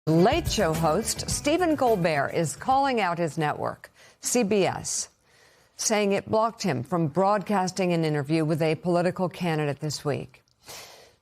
Late Show host Stephen Colbert is calling out his network, CBS, saying it blocked him from broadcasting an interview with a political candidate this week.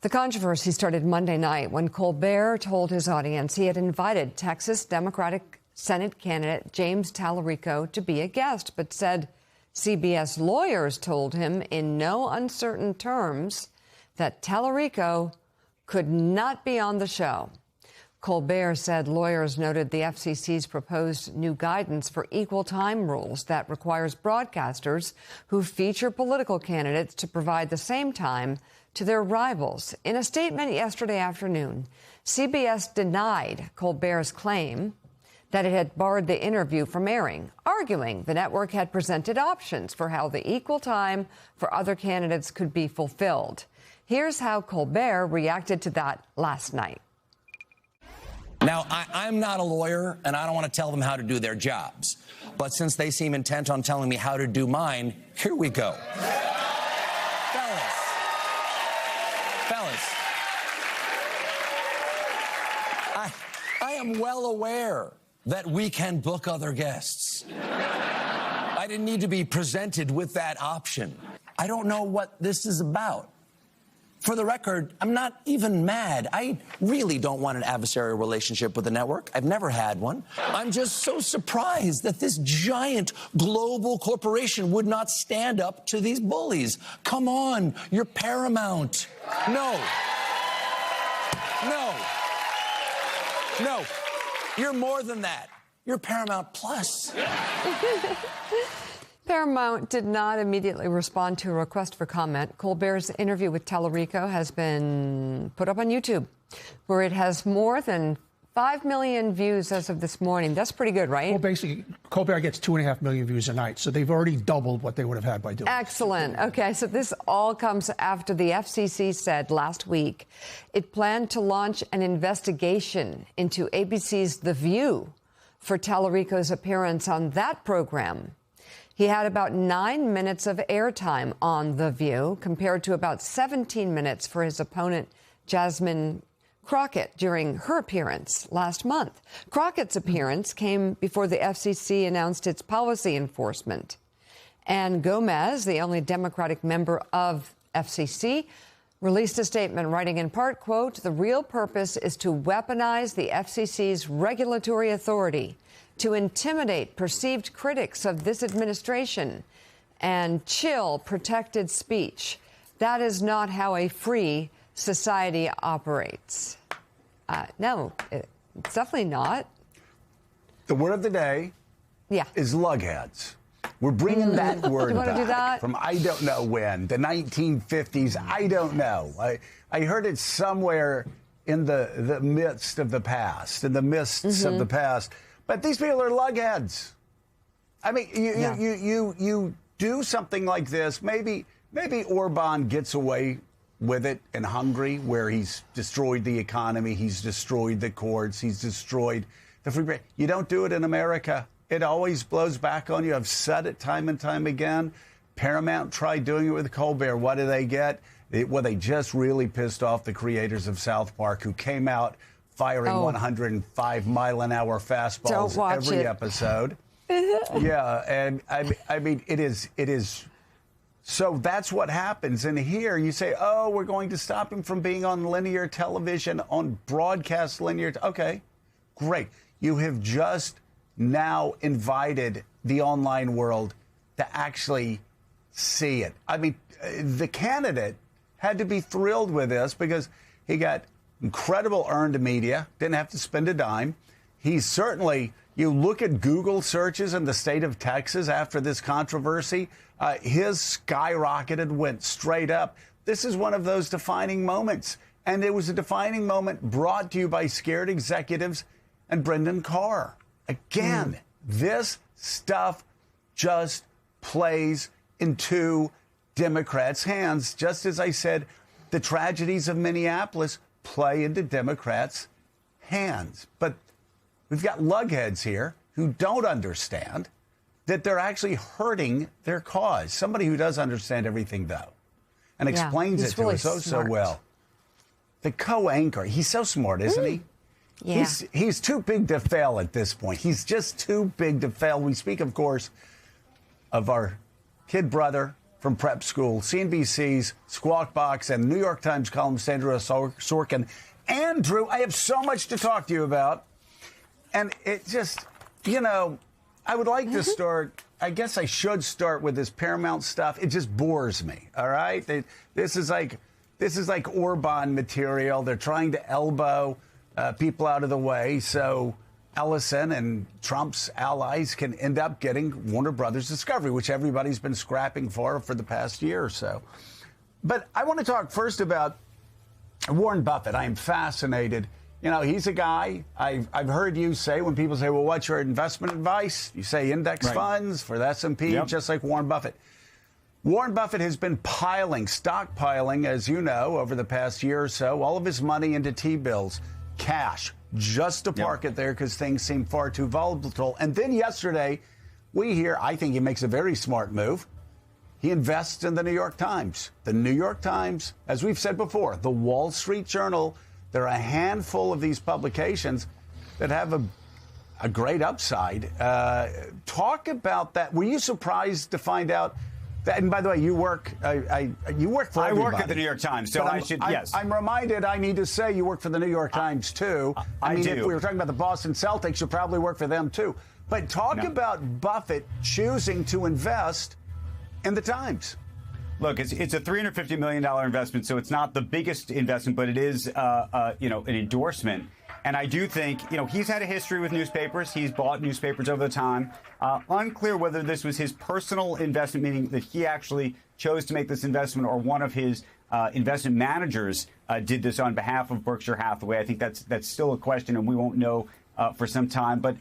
The controversy started Monday night when Colbert told his audience he had invited Texas Democratic Senate candidate James Tallarico to be a guest, but said CBS lawyers told him in no uncertain terms that Tallarico could not be on the show. Colbert said lawyers noted the FCC's proposed new guidance for equal time rules that requires broadcasters who feature political candidates to provide the same time to their rivals. In a statement yesterday afternoon, CBS denied Colbert's claim that it had barred the interview from airing, arguing the network had presented options for how the equal time for other candidates could be fulfilled. Here's how Colbert reacted to that last night. Now, I'm not a lawyer, and I don't want to tell them how to do their jobs. But since they seem intent on telling me how to do mine, here we go. Fellas, I am well aware that we can book other guests. I didn't need to be presented with that option. I don't know what this is about. For the record, I'm not even mad. I really don't want an adversarial relationship with the network. I've never had one. I'm just so surprised that this giant global corporation would not stand up to these bullies. Come on, you're Paramount. No. You're more than that. You're Paramount Plus. Paramount did not immediately respond to a request for comment. Colbert's interview with Tallarico has been put up on YouTube, where it has more than 5 million views as of this morning. That's pretty good, right? Well, basically, Colbert gets 2.5 million views a night, so they've already doubled what they would have had by doing it. Excellent. Okay, so this all comes after the FCC said last week it planned to launch an investigation into ABC's The View for Tallarico's appearance on that program. He had about 9 minutes of airtime on The View, compared to about 17 minutes for his opponent, Jasmine Crockett, during her appearance last month. Crockett's appearance came before the FCC announced its policy enforcement. Ann Gomez, the only Democratic member of FCC, released a statement writing in part, quote, "The real purpose is to weaponize the FCC's regulatory authority, to intimidate perceived critics of this administration and chill protected speech. That is not how a free society operates." No, it's definitely not. The word of the day is lugheads. We're bringing that word you want back to do that? from I don't know when, the 1950s. I don't know. I heard it somewhere in the midst of the past, of the past. But these people are lugheads. I mean, you do something like this. Maybe Orban gets away with it in Hungary, where he's destroyed the economy, he's destroyed the courts, he's destroyed the free press. You don't do it in America. It always blows back on you. I've said it time and time again. Paramount tried doing it with Colbert. What do they get? They just really pissed off the creators of South Park, who came out firing 105-mile-an-hour fastballs every episode. Yeah, and I mean, it is. So that's what happens. And here you say, oh, we're going to stop him from being on linear television, on broadcast linear. Okay, great. You have just now invited the online world to actually see it. I mean, the candidate had to be thrilled with this because he got incredible earned media, didn't have to spend a dime. He's certainly, you look at Google searches in the state of Texas after this controversy, his skyrocketed, went straight up. This is one of those defining moments. And it was a defining moment brought to you by Scared Executives and Brendan Carr. Again, this stuff just plays into Democrats' hands. Just as I said, the tragedies of Minneapolis play into Democrats' hands. But we've got lugheads here who don't understand that they're actually hurting their cause. Somebody who does understand everything, though, and explains it to us so well. The co-anchor, he's so smart, isn't he? Yeah. He's too big to fail at this point. He's just too big to fail. We speak, of course, of our kid brother from prep school, CNBC's Squawk Box and New York Times columnist Andrew Sorkin. Andrew, I have so much to talk to you about. And it just, I would like to start, I guess I should start with this Paramount stuff. It just bores me, all right? This is like Orban material. They're trying to elbow people out of the way so Ellison and Trump's allies can end up getting Warner Brothers Discovery, which everybody's been scrapping for the past year or so. But I want to talk first about Warren Buffett. I am fascinated. He's a guy, I've heard you say, when people say, well, what's your investment advice? You say index funds for the S&P, just like Warren Buffett. Warren Buffett has been stockpiling, as you know, over the past year or so, all of his money into T-bills, cash, just to park it there because things seem far too volatile. And then yesterday, we hear, I think he makes a very smart move. He invests in the New York Times. The New York Times, as we've said before, the Wall Street Journal, there are a handful of these publications that have a great upside. Talk about that. Were you surprised to find out that, and by the way, you work for everybody. I work at the New York Times, so yes. I'm reminded I need to say you work for the New York Times, too. I mean, do. If we were talking about the Boston Celtics, you probably work for them, too. But talk about Buffett choosing to invest in the Times. Look, it's a $350 million investment, so it's not the biggest investment, but it is, an endorsement. And I do think, he's had a history with newspapers. He's bought newspapers over the time. Unclear whether this was his personal investment, meaning that he actually chose to make this investment, or one of his investment managers did this on behalf of Berkshire Hathaway. I think that's still a question, and we won't know for some time. But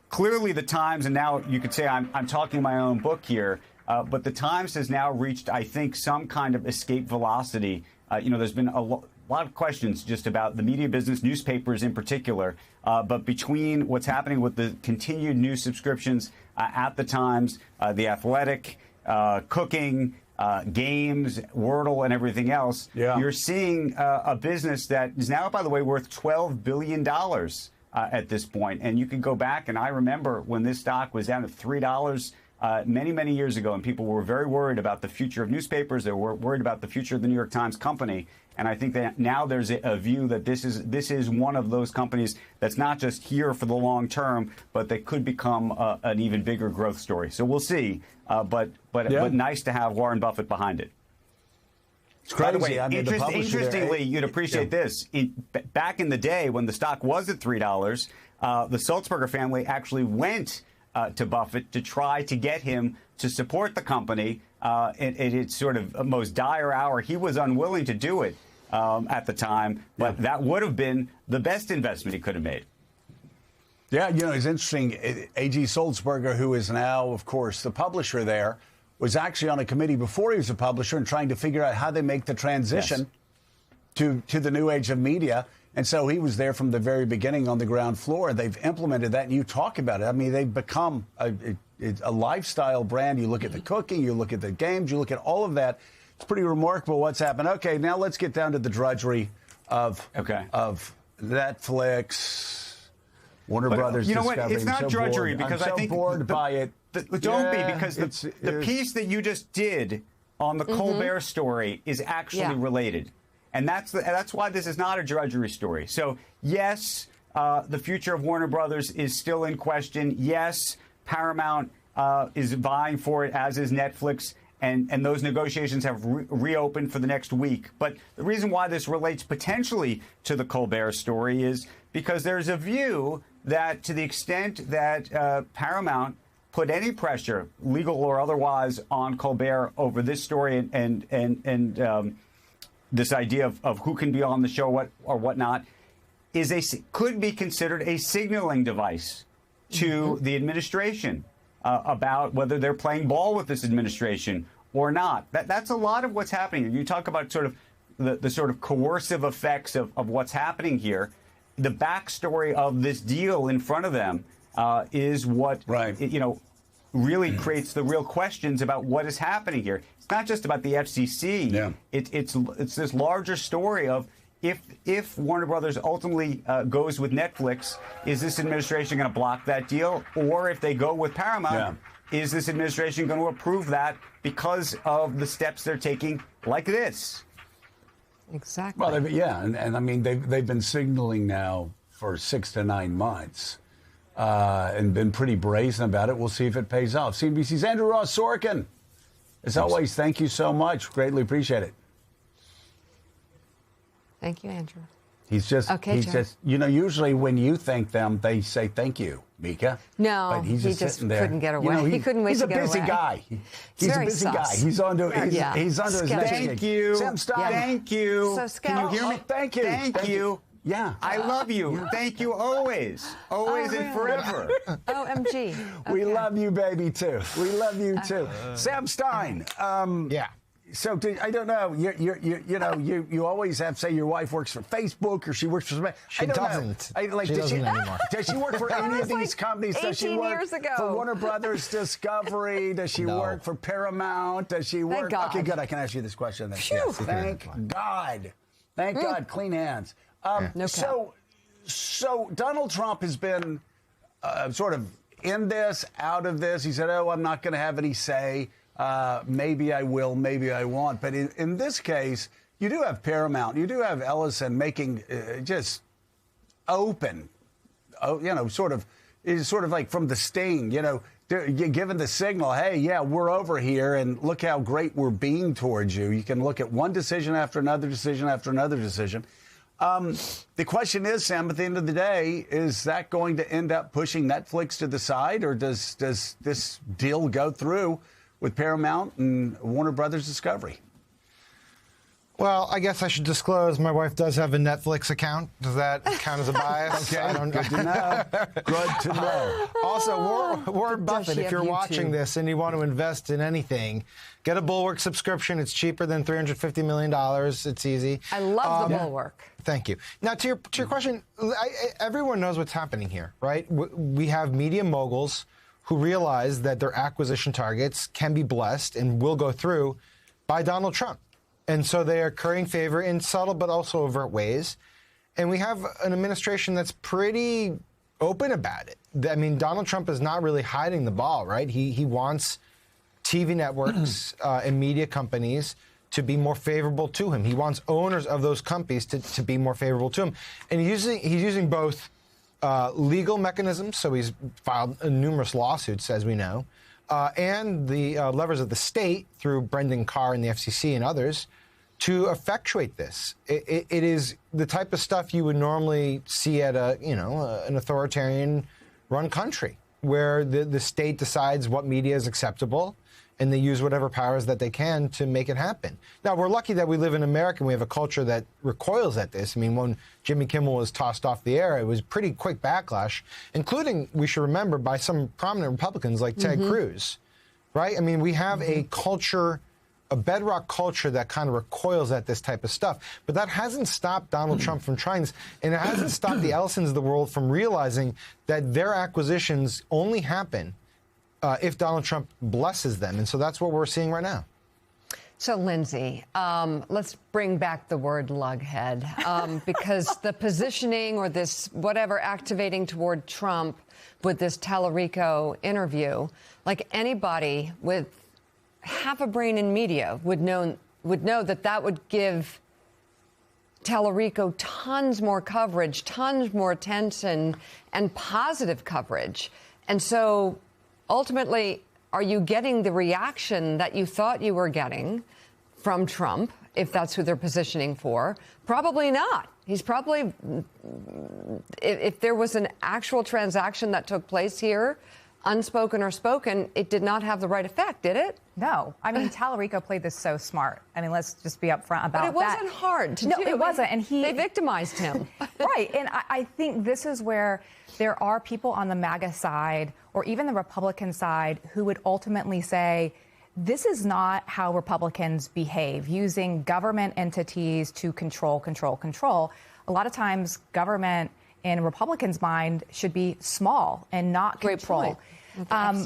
clearly the Times, and now you could say I'm talking my own book here, but the Times has now reached, I think, some kind of escape velocity. There's been a lot of questions just about the media business, newspapers in particular. But between what's happening with the continued news subscriptions at the Times, The Athletic, cooking, games, Wordle, and everything else, you're seeing a business that is now, by the way, worth $12 billion at this point. And you can go back, and I remember when this stock was down to $3 many, many years ago, and people were very worried about the future of newspapers. They were worried about the future of the New York Times Company. And I think that now there's a view that this is one of those companies that's not just here for the long term, but they could become an even bigger growth story. So we'll see. But nice to have Warren Buffett behind it. It's crazy. By the way, interestingly, you'd appreciate this. Back in the day when the stock was at $3, the Sulzberger family actually went to Buffett to try to get him to support the company in its sort of most dire hour. He was unwilling to do it at the time, but that would have been the best investment he could have made. Yeah, it's interesting. A.G. Sulzberger, who is now, of course, the publisher there, was actually on a committee before he was a publisher and trying to figure out how they make the transition to the new age of media. And so he was there from the very beginning on the ground floor. They've implemented that, and you talk about it. I mean, they've become a lifestyle brand. You look at the cooking, you look at the games, you look at all of that. It's pretty remarkable what's happened. Okay, now let's get down to the drudgery of Netflix, Warner Brothers You know Discovery. what? It's not drudgery because I think bored by it. Don't be, because the piece that you just did on the Colbert story is actually related. And that's why this is not a drudgery story. So, yes, the future of Warner Brothers is still in question. Yes, Paramount is vying for it, as is Netflix. And those negotiations have reopened for the next week. But the reason why this relates potentially to the Colbert story is because there's a view that to the extent that Paramount put any pressure, legal or otherwise, on Colbert over this story and this idea of who can be on the show or whatnot, could be considered a signaling device to the administration about whether they're playing ball with this administration or not. That's a lot of what's happening. You talk about sort of the sort of coercive effects of what's happening here. The backstory of this deal in front of them is what really creates the real questions about what is happening here. It's not just about the FCC. Yeah. It's this larger story of, if Warner Brothers ultimately goes with Netflix, is this administration going to block that deal? Or if they go with Paramount, is this administration going to approve that because of the steps they're taking like this? Exactly. Well, and I mean, they've been signaling now for 6 to 9 months and been pretty brazen about it. We'll see if it pays off. CNBC's Andrew Ross Sorkin. As always, thank you so much. Greatly appreciate it. Thank you, Andrew. He's just, usually when you thank them, they say thank you, Mika. No, but he's just sitting there. Couldn't get away. He couldn't wait to get away. He's a busy guy. He's a busy guy. He's onto his next Thank you. Sam Stein. Thank you. So Can you hear me? Thank you. Thank you. Yeah. I love you. Yeah. Thank you always. Always and forever. OMG. We love you, baby, too. We love you, too. Sam Stein. So I don't know. You always have to say your wife works for Facebook or she works for somebody. She doesn't. She doesn't anymore. Does she work for any of these companies? Does she work years ago. for Warner Brothers Discovery? Does she work for Paramount? Does she work? God. Okay, good. I can ask you this question then. Yes, Thank God. Thank God. Clean hands. No cap. So Donald Trump has been sort of in this, out of this. He said, "Oh, I'm not going to have any say. Maybe I will, maybe I won't." But in this case, you do have Paramount, you do have Ellison making just open, sort of like from the sting, giving the signal, hey, yeah, we're over here, and look how great we're being towards you. You can look at one decision after another decision after another decision. The question is, Sam, at the end of the day, is that going to end up pushing Netflix to the side, or does this deal go through with Paramount and Warner Brothers Discovery? Well, I guess I should disclose my wife does have a Netflix account. Does that count as a bias? Okay, good to know. Good to know. Also, Warren Buffett, if you're YouTube? watching this and you want to invest in anything, get a Bulwark subscription. It's cheaper than $350 million. It's easy. I love the Bulwark. Thank you. Now, to your question, everyone knows what's happening here, right? We have media moguls who realize that their acquisition targets can be blessed and will go through by Donald Trump. And so they are currying favor in subtle but also overt ways. And we have an administration that's pretty open about it. I mean, Donald Trump is not really hiding the ball, right? He wants TV networks and media companies to be more favorable to him. He wants owners of those companies to be more favorable to him. And he's using both legal mechanisms, so he's filed numerous lawsuits, as we know, and the levers of the state through Brendan Carr and the FCC and others to effectuate this. It is the type of stuff you would normally see at an authoritarian-run country, where the state decides what media is acceptable, and they use whatever powers that they can to make it happen. Now, we're lucky that we live in America and we have a culture that recoils at this. I mean, when Jimmy Kimmel was tossed off the air, it was pretty quick backlash, including, we should remember, by some prominent Republicans like Ted Cruz, right? I mean, we have a culture, a bedrock culture that kind of recoils at this type of stuff. But that hasn't stopped Donald Trump from trying this, and it hasn't stopped the Ellisons of the world from realizing that their acquisitions only happen if Donald Trump blesses them. And so that's what we're seeing right now. So, Lindsay, let's bring back the word lughead, because the positioning or this whatever activating toward Trump with this Tallarico interview, like anybody with half a brain in media would know that would give Tallarico tons more coverage, tons more attention, and positive coverage. And so ultimately, are you getting the reaction that you thought you were getting from Trump, if that's who they're positioning for? Probably not. He's probably, if there was an actual transaction that took place here, unspoken or spoken, it did not have the right effect, did it? No. I mean, Tallarico played this so smart. I mean, let's just be upfront about that. But it wasn't hard to do. No, it wasn't. And they victimized him. Right. And I think this is where there are people on the MAGA side or even the Republican side who would ultimately say, this is not how Republicans behave, using government entities to control. A lot of times, government in Republicans' mind should be small and not control.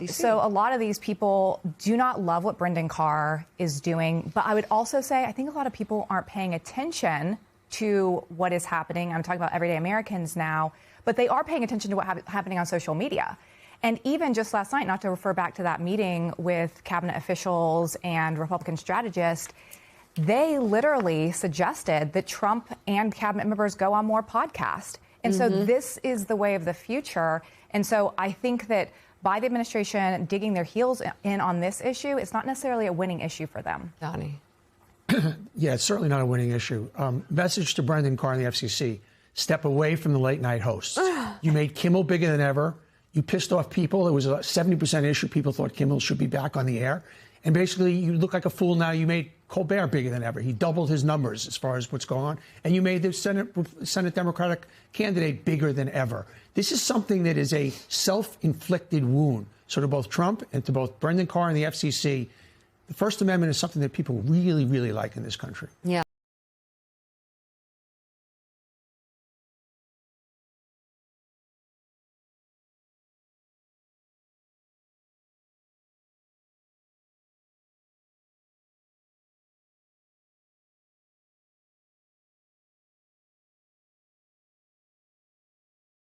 So a lot of these people do not love what Brendan Carr is doing. But I would also say I think a lot of people aren't paying attention to what is happening. I'm talking about everyday Americans now, but they are paying attention to what's happening on social media. And even just last night, not to refer back to that meeting with cabinet officials and Republican strategists, they literally suggested that Trump and cabinet members go on more podcasts. And so this is the way of the future. And so I think that by the administration digging their heels in on this issue, it's not necessarily a winning issue for them. Donnie. Yeah, it's certainly not a winning issue. Message to Brendan Carr and the FCC: step away from the late night hosts. You made Kimmel bigger than ever. You pissed off people. It was a 70% issue. People thought Kimmel should be back on the air. And basically, you look like a fool now. You made Colbert bigger than ever. He doubled his numbers as far as what's going on. And you made the Senate Democratic candidate bigger than ever. This is something that is a self-inflicted wound. So to both Trump and to both Brendan Carr and the FCC, the First Amendment is something that people really, really like in this country. Yeah.